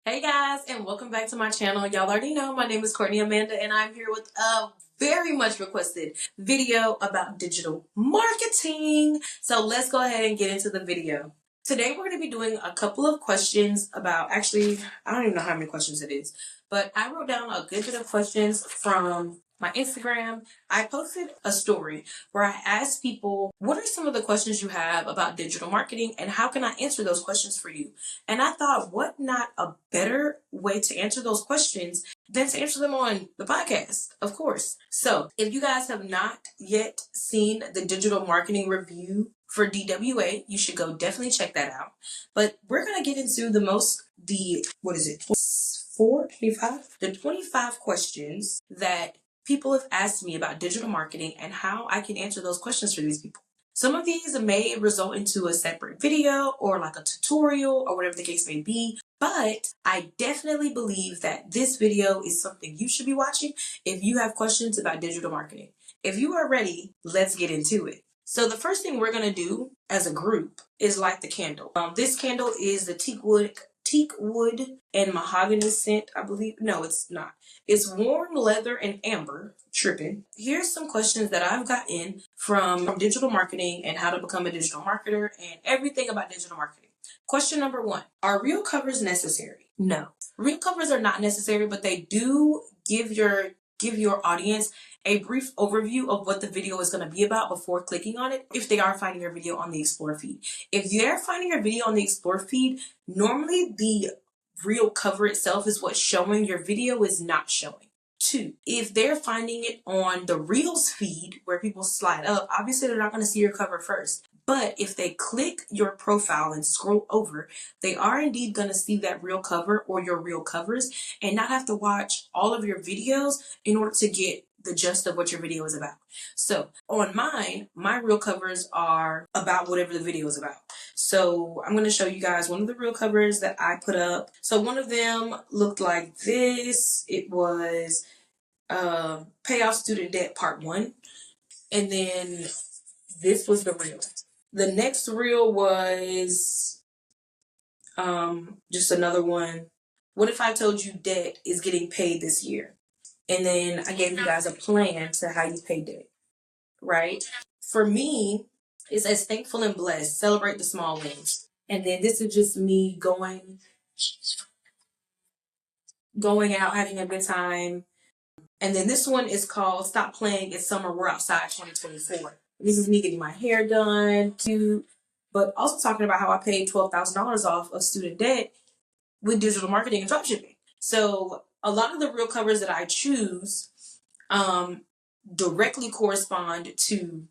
Hey guys, and welcome back to my channel. Y'all already know my name is Courtney Amanda, and I'm here with a very much requested video about digital marketing. So let's go ahead and get into the video. Today we're going to be doing a couple of questions about, actually, I don't even know how many questions it is, but I wrote down a good bit of questions from my Instagram. I posted a story where I asked people, what are some of the questions you have about digital marketing and how can I answer those questions for you? And I thought, what not a better way to answer those questions than to answer them on the podcast, of course. So if you guys have not yet seen the digital marketing review for DWA, you should go definitely check that out. But we're going to get into the 25 questions that people have asked me about digital marketing and how I can answer those questions for these people. Some of these may result into a separate video or like a tutorial or whatever the case may be, but I definitely believe that this video is something you should be watching if you have questions about digital marketing. If you are ready, let's get into it. So the first thing we're going to do as a group is light the candle. This candle is the teak wood and mahogany scent, I believe. No, it's not. It's warm leather and amber. Tripping. Here's some questions that I've gotten from digital marketing and how to become a digital marketer and everything about digital marketing. Question number 1. Are real covers necessary? No. Real covers are not necessary, but they do give your audience a brief overview of what the video is going to be about before clicking on it if they are finding your video on the Explore feed. If they're finding your video on the Explore feed, normally the real cover itself is what's showing. Your video is not showing. 2, if they're finding it on the Reels feed where people slide up, obviously they're not going to see your cover first. But if they click your profile and scroll over, they are indeed going to see that real cover or your real covers and not have to watch all of your videos in order to get the gist of what your video is about. So on mine, my real covers are about whatever the video is about. So I'm going to show you guys one of the real covers that I put up. So one of them looked like this. It was Pay Off Student Debt Part 1. And then this was the reel. The next reel was just another one. What if I told you debt is getting paid this year? And then I gave you guys a plan to how you pay debt, right? For me, it says thankful and blessed, celebrate the small wins. And then this is just me going out, having a good time. And then this one is called Stop Playing, It's Summer, We're Outside 2024. This is me getting my hair done too, but also talking about how I paid $12,000 off of student debt with digital marketing and dropshipping. So a lot of the real covers that I choose directly correspond to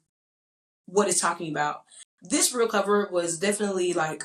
what it's talking about. This real cover was definitely like,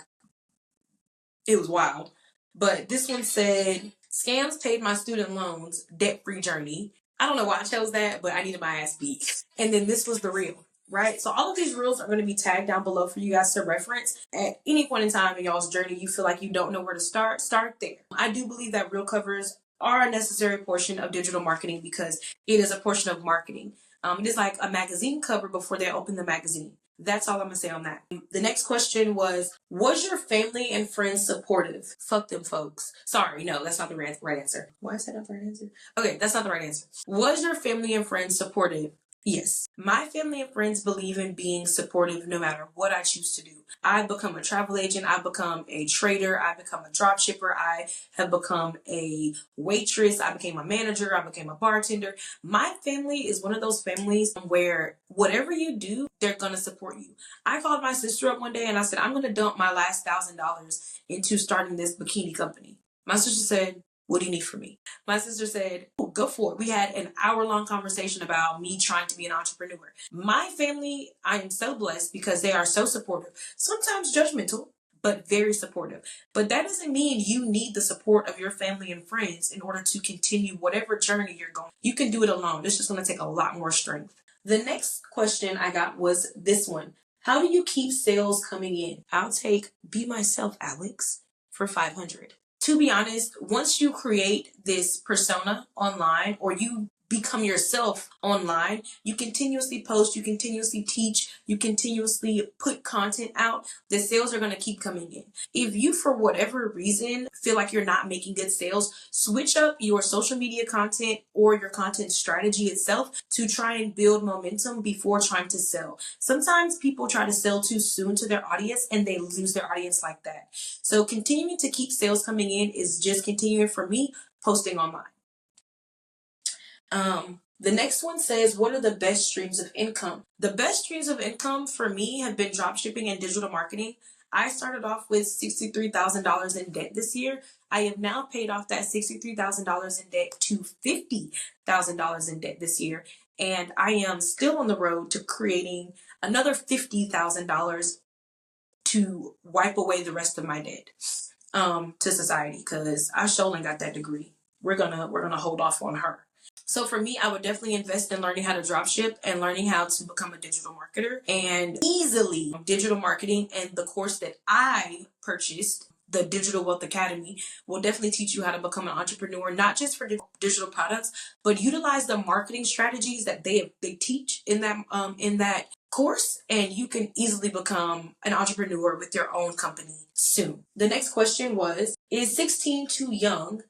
it was wild. But this one said, scams paid my student loans, debt-free journey. I don't know why I chose that, but I needed my ass beat. And then this was the reel, right? So all of these reels are going to be tagged down below for you guys to reference. At any point in time in y'all's journey, you feel like you don't know where to start there. I do believe that reel covers are a necessary portion of digital marketing because it is a portion of marketing. It is like a magazine cover before they open the magazine. That's all I'm going to say on that. The next question was your family and friends supportive? Fuck them folks. Sorry, no, that's not the right answer. Why is that not the right answer? Okay, that's not the right answer. Was your family and friends supportive? Yes. My family and friends believe in being supportive no matter what I choose to do. I've become a travel agent. I've become a trader. I've become a drop shipper. I have become a waitress. I became a manager. I became a bartender. My family is one of those families where whatever you do, they're going to support you. I called my sister up one day and I said, I'm going to dump my last $1,000 into starting this bikini company. My sister said, what do you need from me? My sister said, oh, go for it. We had an hour-long conversation about me trying to be an entrepreneur. My family, I am so blessed because they are so supportive. Sometimes judgmental, but very supportive. But that doesn't mean you need the support of your family and friends in order to continue whatever journey you're going. You can do it alone. It's just going to take a lot more strength. The next question I got was this one. How do you keep sales coming in? I'll take Be Myself, Alex, for $500. To be honest, once you create this persona online or you become yourself online. You continuously post, you continuously teach, you continuously put content out, the sales are going to keep coming in. If you, for whatever reason, feel like you're not making good sales, switch up your social media content or your content strategy itself to try and build momentum before trying to sell. Sometimes people try to sell too soon to their audience and they lose their audience like that. So continuing to keep sales coming in is just continuing, for me, posting online. The next one says, what are the best streams of income? The best streams of income for me have been dropshipping and digital marketing. I started off with $63,000 in debt this year. I have now paid off that $63,000 in debt to $50,000 in debt this year. And I am still on the road to creating another $50,000 to wipe away the rest of my debt to society, because I surely got that degree. We're gonna hold off on her. So for me, I would definitely invest in learning how to dropship and learning how to become a digital marketer, and easily digital marketing. And the course that I purchased, the Digital Wealth Academy, will definitely teach you how to become an entrepreneur, not just for digital products, but utilize the marketing strategies that they teach in that course, and you can easily become an entrepreneur with your own company soon. The next question was, is 16 too young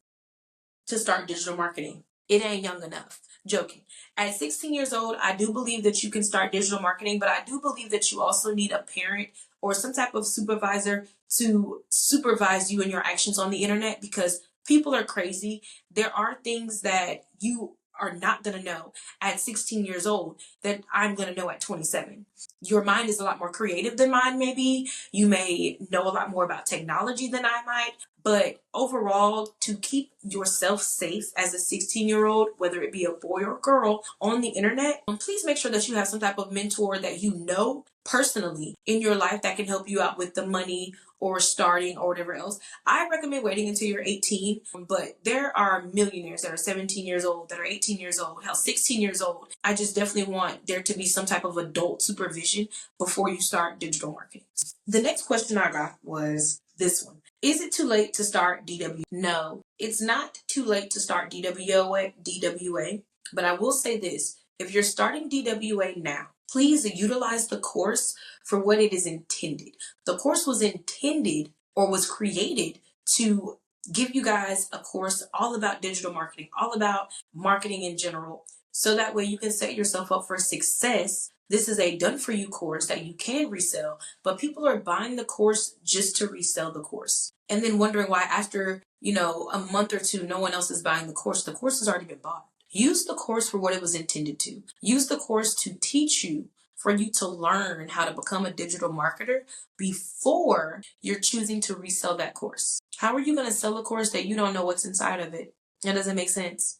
to start digital marketing? It ain't young enough. Joking. At 16 years old, I do believe that you can start digital marketing, but I do believe that you also need a parent or some type of supervisor to supervise you in your actions on the internet, because people are crazy. There are things that you are not going to know at 16 years old that I'm going to know at 27. Your mind is a lot more creative than mine, maybe. You may know a lot more about technology than I might. But overall, to keep yourself safe as a 16-year-old, whether it be a boy or girl, on the internet, please make sure that you have some type of mentor that you know personally in your life that can help you out with the money or starting or whatever else. I recommend waiting until you're 18, but there are millionaires that are 17 years old, that are 18 years old, hell, 16 years old. I just definitely want there to be some type of adult supervision before you start digital marketing. The next question I got was this one. Is it too late to start DWA? No, it's not too late to start DWA, but I will say this. If you're starting DWA now, please utilize the course for what it is intended. The course was intended or was created to give you guys a course all about digital marketing, all about marketing in general, so that way you can set yourself up for success. This is a done-for-you course that you can resell, but people are buying the course just to resell the course. And then wondering why after, a month or two, no one else is buying the course. The course has already been bought. Use the course for what it was intended to. Use the course to teach you, for you to learn how to become a digital marketer before you're choosing to resell that course. How are you going to sell a course that you don't know what's inside of it? That doesn't make sense.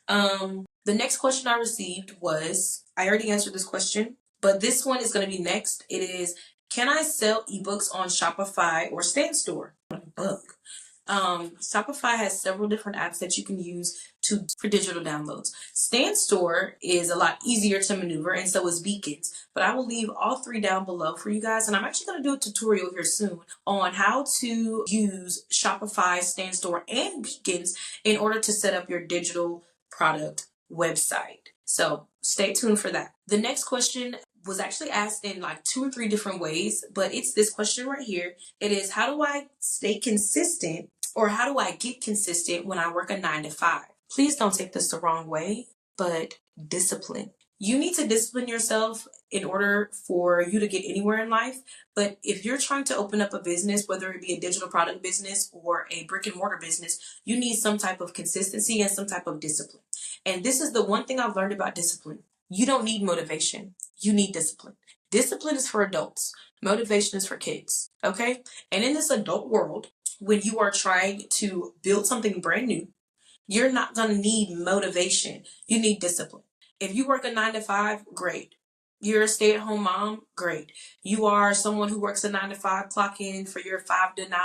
The next question I received was, I already answered this question, but this one is going to be next. It is, can I sell ebooks on Shopify or StanStore? Shopify has several different apps that you can use for digital downloads. StanStore is a lot easier to maneuver, and so is Beacons. But I will leave all three down below for you guys, and I'm actually going to do a tutorial here soon on how to use Shopify, StanStore, and Beacons in order to set up your digital product website. So stay tuned for that. The next question was actually asked in like 2 or 3 different ways, but it's this question right here. It is, how do I stay consistent, or how do I get consistent when I work a 9-to-5? Please don't take this the wrong way, but discipline. You need to discipline yourself in order for you to get anywhere in life. But if you're trying to open up a business, whether it be a digital product business or a brick and mortar business, you need some type of consistency and some type of discipline. And this is the one thing I've learned about discipline. You don't need motivation. You need discipline. Discipline is for adults. Motivation is for kids. Okay? And in this adult world, when you are trying to build something brand new, you're not going to need motivation. You need discipline. If you work a 9-to-5, great. You're a stay-at-home mom, great. You are someone who works a 9-to-5, clock in for your 5 to 9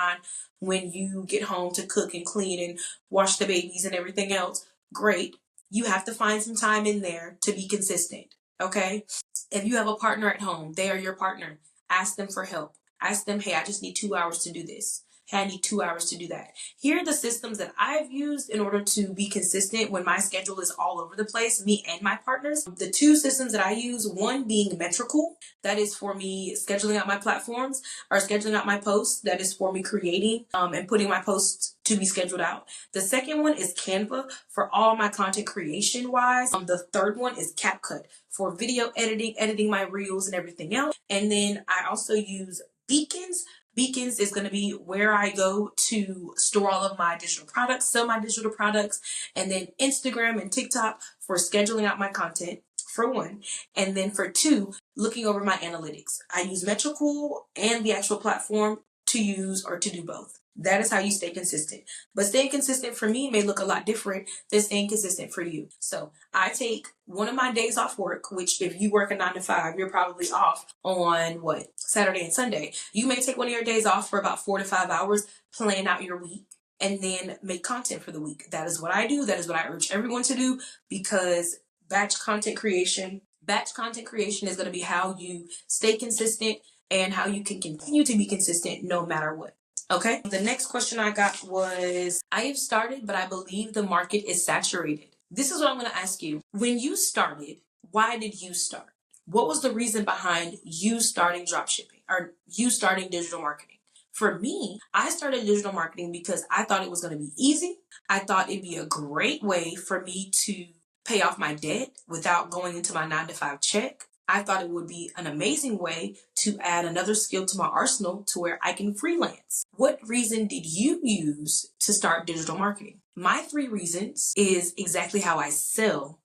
when you get home to cook and clean and wash the babies and everything else, great. You have to find some time in there to be consistent, okay? If you have a partner at home, they are your partner. Ask them for help. Ask them, hey, I just need 2 hours to do this. hey, I need 2 hours to do that. Here are the systems that I've used in order to be consistent when my schedule is all over the place, me and my partners. The 2 systems that I use, one being Metrical, that is for me scheduling out my platforms or scheduling out my posts. That is for me creating and putting my posts to be scheduled out. The second one is Canva for all my content creation wise. The third one is CapCut for video editing, editing my reels and everything else. And then I also use Beacons. Beacons is going to be where I go to store all of my digital products, sell my digital products, and then Instagram and TikTok for scheduling out my content, for one. And then for 2, looking over my analytics. I use Metricool and the actual platform to use or to do both. That is how you stay consistent. But staying consistent for me may look a lot different than staying consistent for you. So I take one of my days off work, which if you work a 9 to 5, you're probably off on Saturday and Sunday. You may take one of your days off for about 4 to 5 hours, plan out your week, and then make content for the week. That is what I do. That is what I urge everyone to do, because batch content creation is going to be how you stay consistent and how you can continue to be consistent no matter what. Okay, the next question I got was, I have started, but I believe the market is saturated. This is what I'm going to ask you. When you started, why did you start? What was the reason behind you starting dropshipping or you starting digital marketing? For me, I started digital marketing because I thought it was going to be easy. I thought it'd be a great way for me to pay off my debt without going into my 9 to 5 check. I thought it would be an amazing way to add another skill to my arsenal to where I can freelance. What reason did you use to start digital marketing? My 3 reasons is exactly how I sell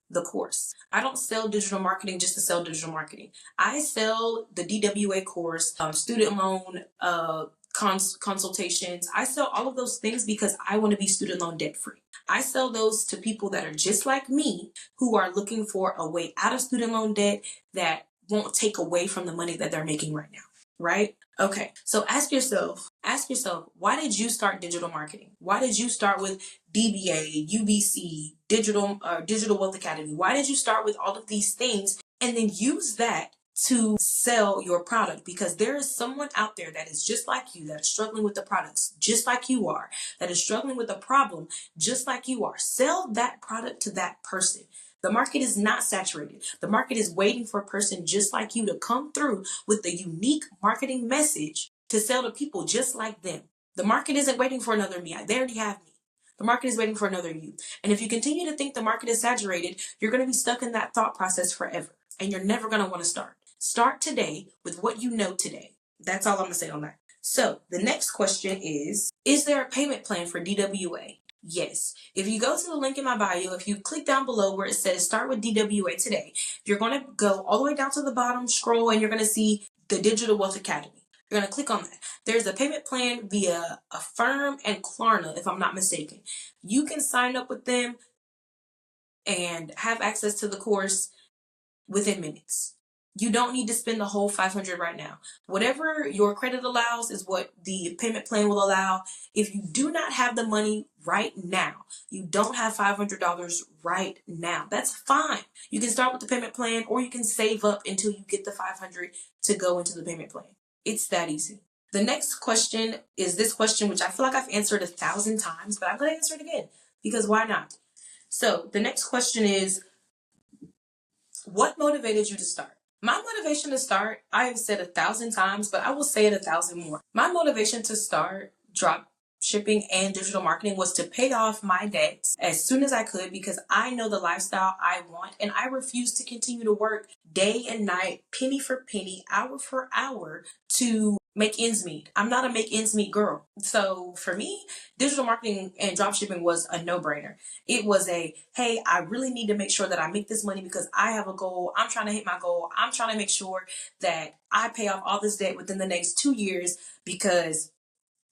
the course. I don't sell digital marketing just to sell digital marketing. I sell the DWA course, student loan consultations. I sell all of those things because I want to be student loan debt free. I sell those to people that are just like me, who are looking for a way out of student loan debt that won't take away from the money that they're making right now, right? Okay, so ask yourself, why did you start digital marketing? Why did you start with DBA, UBC, Digital Wealth Academy? Why did you start with all of these things and then use that to sell your product? Because there is someone out there that is just like you, that is struggling with the products just like you are, that is struggling with a problem just like you are. Sell that product to that person. The market is not saturated. The market is waiting for a person just like you to come through with a unique marketing message to sell to people just like them. The market isn't waiting for another me. They already have me. The market is waiting for another you. And if you continue to think the market is saturated, you're going to be stuck in that thought process forever. And you're never going to want to start. Start today with what you know today. That's all I'm going to say on that. So the next question is there a payment plan for DWA? Yes. If you go to the link in my bio, if you click down below where it says start with DWA today, you're going to go all the way down to the bottom, scroll, and you're going to see the Digital Wealth Academy. You're going to click on that. There's a payment plan via Affirm and Klarna, if I'm not mistaken. You can sign up with them and have access to the course within minutes. You don't need to spend the whole $500 right now. Whatever your credit allows is what the payment plan will allow. If you do not have the money right now, you don't have $500 right now, that's fine. You can start with the payment plan, or you can save up until you get the $500 to go into the payment plan. It's that easy. The next question is this question, which I feel like I've answered 1,000 times, but I'm going to answer it again because why not? So the next question is, what motivated you to start? My motivation to start, I have said 1,000 times, but I will say it 1,000 more. My motivation to start drop shipping and digital marketing was to pay off my debts as soon as I could, because I know the lifestyle I want and I refuse to continue to work day and night, penny for penny, hour for hour to make ends meet. I'm not a make ends meet girl. So for me, digital marketing and drop shipping was a no-brainer. It was hey, I really need to make sure that I make this money because I have a goal. I'm trying to hit my goal. I'm trying to make sure that I pay off all this debt within the next 2 years because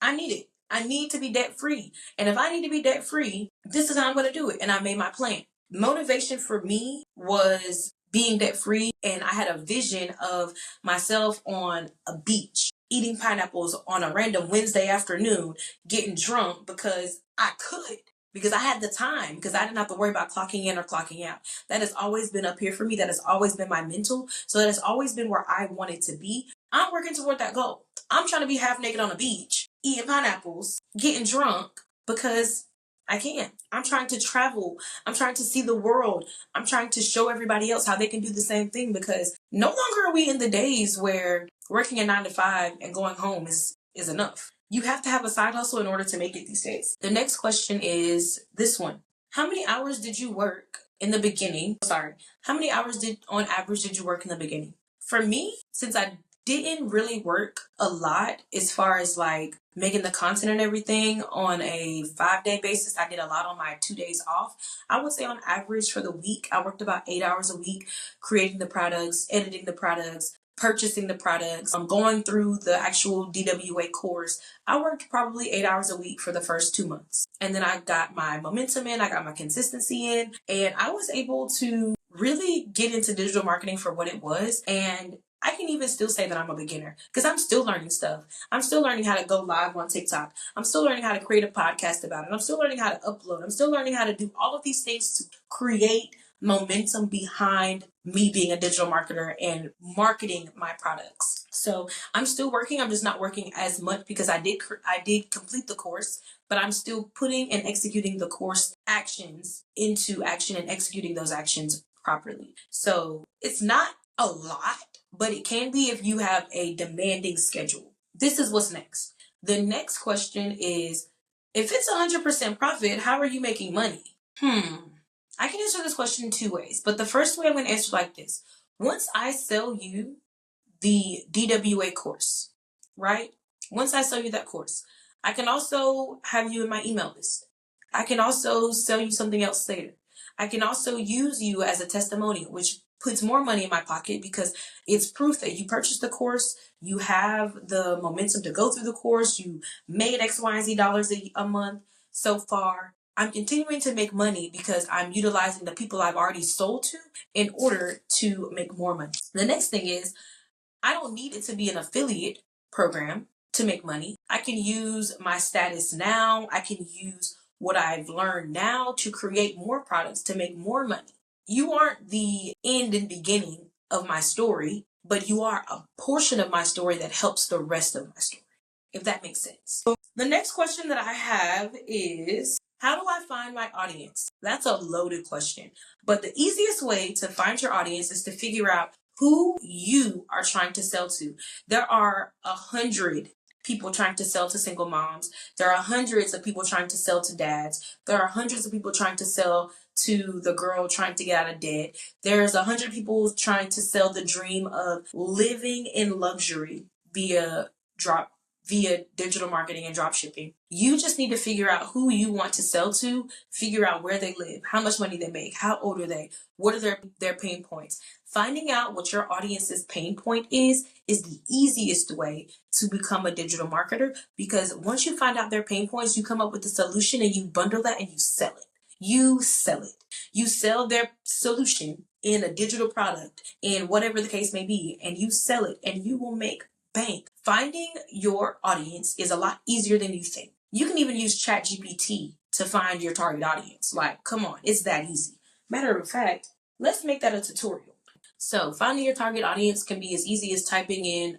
I need it. I need to be debt free. And if I need to be debt free, this is how I'm going to do it. And I made my plan. Motivation for me was being debt free. And I had a vision of myself on a beach, eating pineapples on a random Wednesday afternoon, getting drunk because I could. Because I had the time, because I didn't have to worry about clocking in or clocking out. That has always been up here for me. That has always been my mental. So that has always been where I wanted to be. I'm working toward that goal. I'm trying to be half naked on a beach, eating pineapples, getting drunk because I can. I'm trying to travel. I'm trying to see the world. I'm trying to show everybody else how they can do the same thing, because no longer are we in the days where working a 9 to 5 and going home is enough. You have to have a side hustle in order to make it these days. The next question is this one. How many hours did you work in the beginning? How many hours on average did you work in the beginning? For me, since I didn't really work a lot as far as like making the content and everything on a 5-day basis, I did a lot on my 2 days off. I would say on average for the week, I worked about 8 hours a week creating the products, editing the products, purchasing the products, going through the actual DWA course. I worked probably 8 hours a week for the first 2 months. And then I got my momentum in, I got my consistency in, and I was able to really get into digital marketing for what it was. And I can even still say that I'm a beginner because I'm still learning stuff. I'm still learning how to go live on TikTok. I'm still learning how to create a podcast about it. I'm still learning how to upload. I'm still learning how to do all of these things to create momentum behind me being a digital marketer and marketing my products. So I'm still working. I'm just not working as much because I did complete the course, but I'm still putting and executing the course actions into action and executing those actions properly. So it's not a lot, but it can be if you have a demanding schedule. This is what's next. The next question is, if it's 100% profit, how are you making money? I can answer this question 2 ways, but the first way I'm going to answer like this. Once I sell you the DWA course, right? Once I sell you that course, I can also have you in my email list. I can also sell you something else later. I can also use you as a testimonial, which puts more money in my pocket because it's proof that you purchased the course, you have the momentum to go through the course, you made X, Y, and Z dollars a month so far. I'm continuing to make money because I'm utilizing the people I've already sold to in order to make more money. The next thing is, I don't need it to be an affiliate program to make money. I can use my status now. I can use what I've learned now to create more products to make more money. You aren't the end and beginning of my story, but you are a portion of my story that helps the rest of my story, if that makes sense. The next question that I have is, how do I find my audience? That's a loaded question, but the easiest way to find your audience is to figure out who you are trying to sell to. There are 100 people trying to sell to single moms. There are hundreds of people trying to sell to dads. There are hundreds of people trying to sell to the girl trying to get out of debt. There's 100 people trying to sell the dream of living in luxury via digital marketing and drop shipping. You just need to figure out who you want to sell to, figure out where they live, how much money they make, how old are they, what are their pain points. Finding out what your audience's pain point is the easiest way to become a digital marketer, because once you find out their pain points, you come up with a solution and you bundle that and you sell it. You sell it. You sell their solution in a digital product, in whatever the case may be, and you sell it and you will make bank. Finding your audience is a lot easier than you think. You can even use ChatGPT to find your target audience. Like, come on, it's that easy. Matter of fact, let's make that a tutorial. So finding your target audience can be as easy as typing in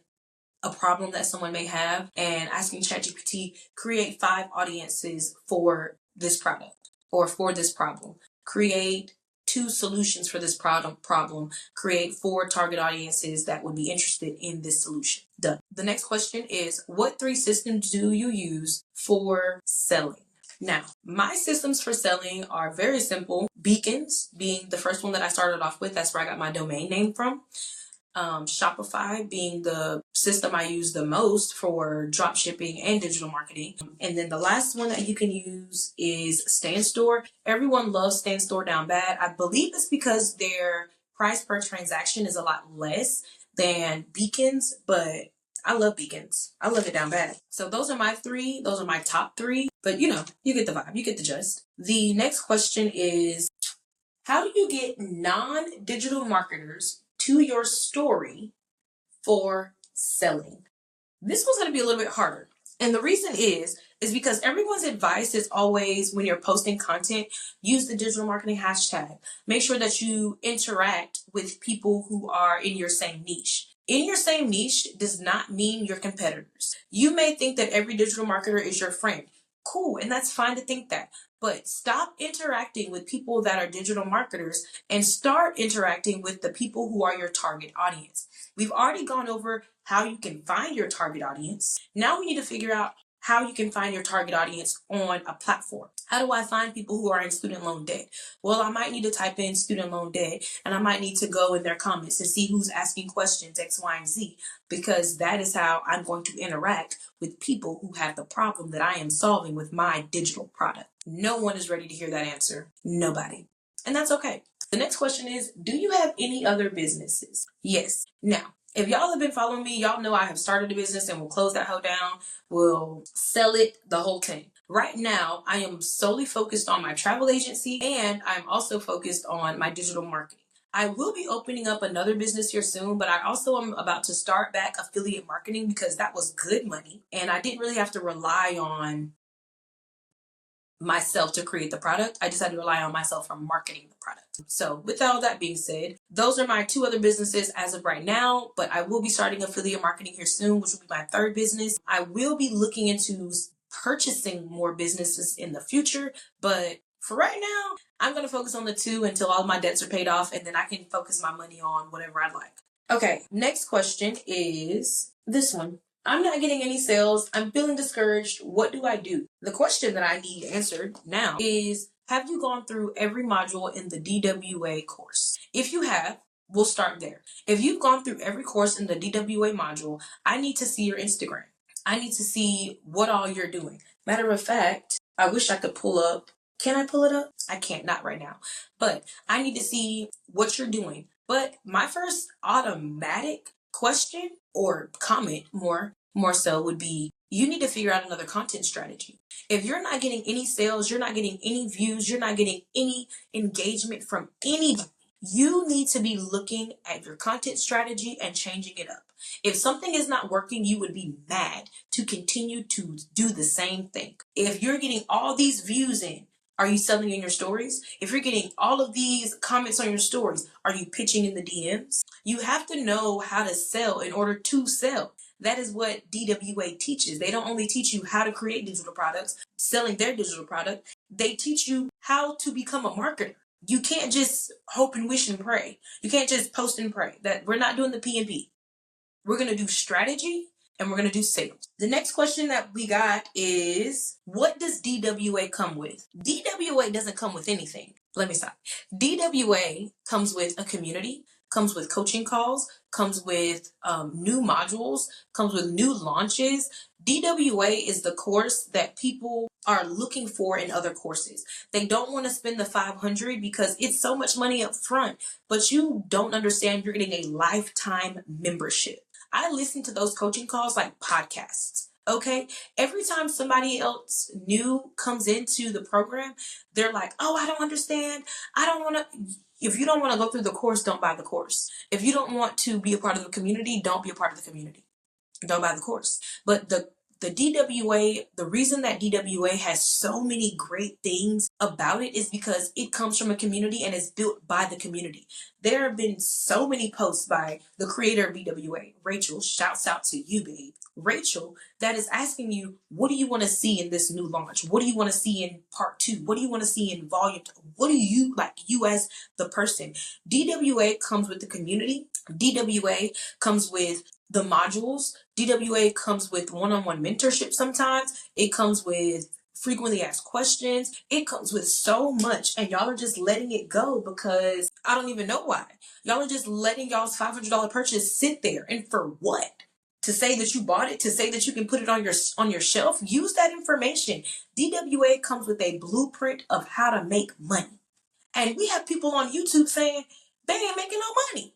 a problem that someone may have and asking ChatGPT, create 5 audiences for this product or for this problem. Create 2 solutions for this problem. Create 4 target audiences that would be interested in this solution. Done. The next question is, what 3 systems do you use for selling? Now, my systems for selling are very simple. Beacons being the first one that I started off with. That's where I got my domain name from. Shopify being the system I use the most for drop shipping and digital marketing. And then the last one that you can use is StanStore. Everyone loves StanStore down bad. I believe it's because their price per transaction is a lot less than Beacons, but I love Beacons. I love it down bad. So those are my 3. Those are my top 3. But you get the vibe. You get the gist. The next question is, how do you get non-digital marketers to your story for selling? This one's going to be a little bit harder. And the reason is because everyone's advice is always, when you're posting content, use the digital marketing hashtag. Make sure that you interact with people who are in your same niche. In your same niche does not mean your competitors. You may think that every digital marketer is your friend. Cool, and that's fine to think that. But stop interacting with people that are digital marketers and start interacting with the people who are your target audience. We've already gone over how you can find your target audience. Now we need to figure out how you can find your target audience on a platform. How do I find people who are in student loan debt? Well, I might need to type in student loan debt, and I might need to go in their comments and see who's asking questions X, Y, and Z, because that is how I'm going to interact with people who have the problem that I am solving with my digital product. No one is ready to hear that answer. Nobody. And that's okay. The next question is, do you have any other businesses? Yes. Now, if y'all have been following me, y'all know I have started a business and we'll close that hoe down. We'll sell it, the whole thing. Right now, I am solely focused on my travel agency, and I'm also focused on my digital marketing. I will be opening up another business here soon, but I also am about to start back affiliate marketing because that was good money and I didn't really have to rely on myself to create the product. I just had to rely on myself for marketing the product. So with all that being said, those are my two other businesses as of right now, but I will be starting affiliate marketing here soon, which will be my third business. I will be looking into purchasing more businesses in the future, but for right now, I'm going to focus on the two until all my debts are paid off, and then I can focus my money on whatever I like. Okay, next question is this one. I'm not getting any sales. I'm feeling discouraged. What do I do? The question that I need answered now is, have you gone through every module in the DWA course? If you have, we'll start there. If you've gone through every course in the DWA module, I need to see your Instagram. I need to see what all you're doing. Matter of fact, I wish I could pull up. Can I pull it up? I can't, not right now. But I need to see what you're doing. But my first automatic question or comment more so would be, you need to figure out another content strategy. If you're not getting any sales, you're not getting any views, you're not getting any engagement from anybody, you need to be looking at your content strategy and changing it up. If something is not working, you would be mad to continue to do the same thing. If you're getting all these views in, are you selling in your stories? If you're getting all of these comments on your stories, are you pitching in the DMs? You have to know how to sell in order to sell. That is what DWA teaches. They don't only teach you how to create digital products, selling their digital product. They teach you how to become a marketer. You can't just hope and wish and pray. You can't just post and pray. That we're not doing the P&P. We're going to do strategy and we're going to do sales. The next question that we got is, what does DWA come with? DWA doesn't come with anything. Let me stop. DWA comes with a community, comes with coaching calls, comes with new modules, comes with new launches. DWA is the course that people are looking for in other courses. They don't want to spend the $500 because it's so much money up front, but you don't understand you're getting a lifetime membership. I listen to those coaching calls like podcasts. Okay. Every time somebody else new comes into the program, they're like, oh, I don't understand. I don't want to. If you don't want to go through the course, don't buy the course. If you don't want to be a part of the community, don't be a part of the community. Don't buy the course. But the DWA, the reason that DWA has so many great things about it is because it comes from a community and is built by the community. There have been so many posts by the creator of DWA, Rachel, shouts out to you, babe. Rachel, that is asking you, what do you want to see in this new launch? What do you want to see in part 2? What do you want to see in volume 2? What do you like, you as the person? DWA comes with the community. DWA comes with the modules. DWA comes with one-on-one mentorship sometimes. It comes with frequently asked questions. It comes with so much, and y'all are just letting it go because I don't even know why. Y'all are just letting y'all's $500 purchase sit there. And for what? To say that you bought it, to say that you can put it on your shelf? Use that information. DWA comes with a blueprint of how to make money. And we have people on YouTube saying they ain't making no money.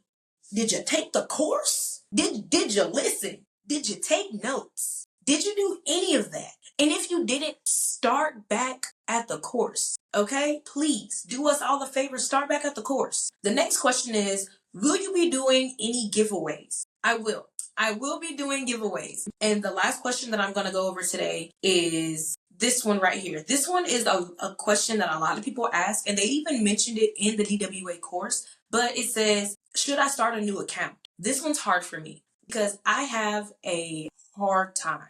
Did you take the course? Did you listen? Did you take notes? Did you do any of that? And if you didn't, start back at the course. Okay? Please do us all a favor. Start back at the course. The next question is, will you be doing any giveaways? I will. I will be doing giveaways. And the last question that I'm going to go over today is this one right here. This one is a question that a lot of people ask, and they even mentioned it in the DWA course. But it says, should I start a new account? This one's hard for me because I have a hard time.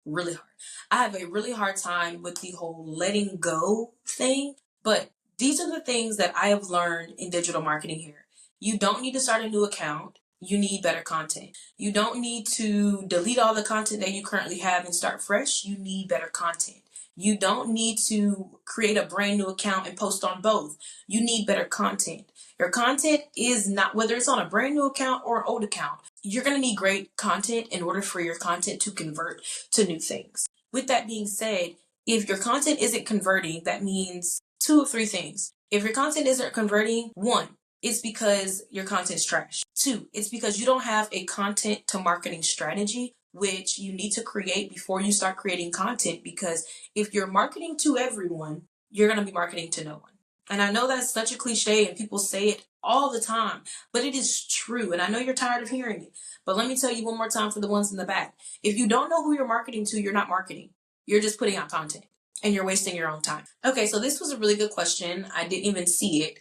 Really hard. I have a really hard time with the whole letting go thing, but these are the things that I have learned in digital marketing here. You don't need to start a new account. You need better content. You don't need to delete all the content that you currently have and start fresh. You need better content. You don't need to create a brand new account and post on both. You need better content. Your content is not, whether it's on a brand new account or an old account, you're going to need great content in order for your content to convert to new things. With that being said, if your content isn't converting, that means two of three things. If your content isn't converting, one, it's because your content's trash. Two, it's because you don't have a content to marketing strategy, which you need to create before you start creating content. Because if you're marketing to everyone, you're going to be marketing to no one. And I know that's such a cliche and people say it all the time, but it is true. And I know you're tired of hearing it, but let me tell you one more time for the ones in the back. If you don't know who you're marketing to, you're not marketing. You're just putting out content and you're wasting your own time. Okay, so this was a really good question. I didn't even see it,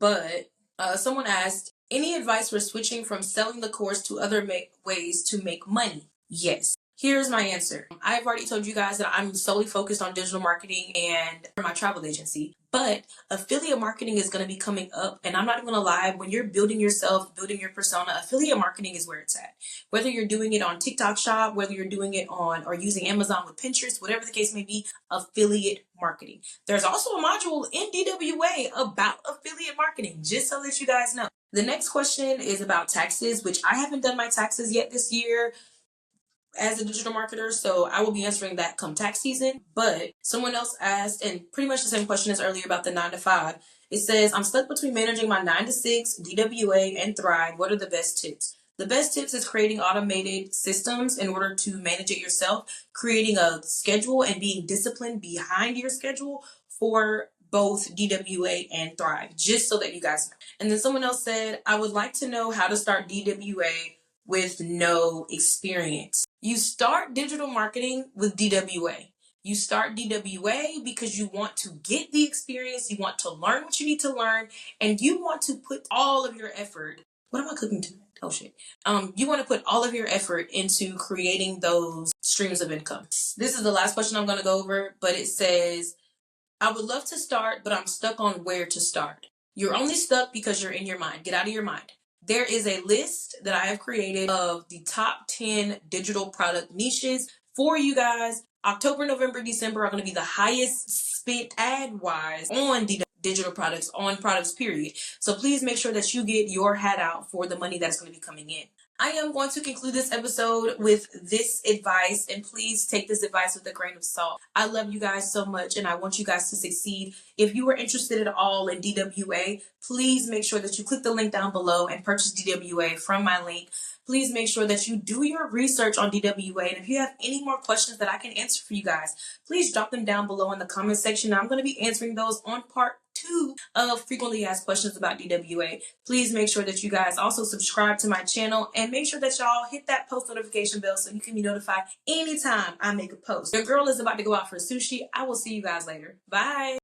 but someone asked, any advice for switching from selling the course to other ways to make money? Yes. Here's my answer. I've already told you guys that I'm solely focused on digital marketing and my travel agency, but affiliate marketing is going to be coming up. And I'm not even going to lie, when you're building yourself, building your persona, affiliate marketing is where it's at. Whether you're doing it on TikTok Shop, whether you're doing it on or using Amazon with Pinterest, whatever the case may be, affiliate marketing. There's also a module in DWA about affiliate marketing, just so that you guys know. The next question is about taxes, which I haven't done my taxes yet this year as a digital marketer, so I will be answering that come tax season. But someone else asked, and pretty much the same question as earlier about the 9 to 5. It says, I'm stuck between managing my 9 to 6, DWA, and Thrive. What are the best tips? The best tips is creating automated systems in order to manage it yourself, creating a schedule and being disciplined behind your schedule for both DWA and Thrive, just so that you guys know. And then someone else said, I would like to know how to start DWA with no experience. You start digital marketing with DWA. You start DWA because you want to get the experience, you want to learn what you need to learn, and you want to put all of your effort. What am I cooking tonight? Oh shit. You want to put all of your effort into creating those streams of income. This is the last question I'm going to go over, but it says, I would love to start, but I'm stuck on where to start. You're only stuck because you're in your mind. Get out of your mind. There is a list that I have created of the top 10 digital product niches for you guys. October, November, December are going to be the highest spent ad-wise on digital products, on products, period. So please make sure that you get your hat out for the money that's going to be coming in. I am going to conclude this episode with this advice, and please take this advice with a grain of salt. I love you guys so much, and I want you guys to succeed. If you are interested at all in DWA, please make sure that you click the link down below and purchase DWA from my link. Please make sure that you do your research on DWA, and if you have any more questions that I can answer for you guys, please drop them down below in the comment section. I'm going to be answering those on part 2 of frequently asked questions about DWA. Please make sure that you guys also subscribe to my channel and make sure that y'all hit that post notification bell so you can be notified anytime I make a post. Your girl is about to go out for sushi. I will see you guys later. Bye.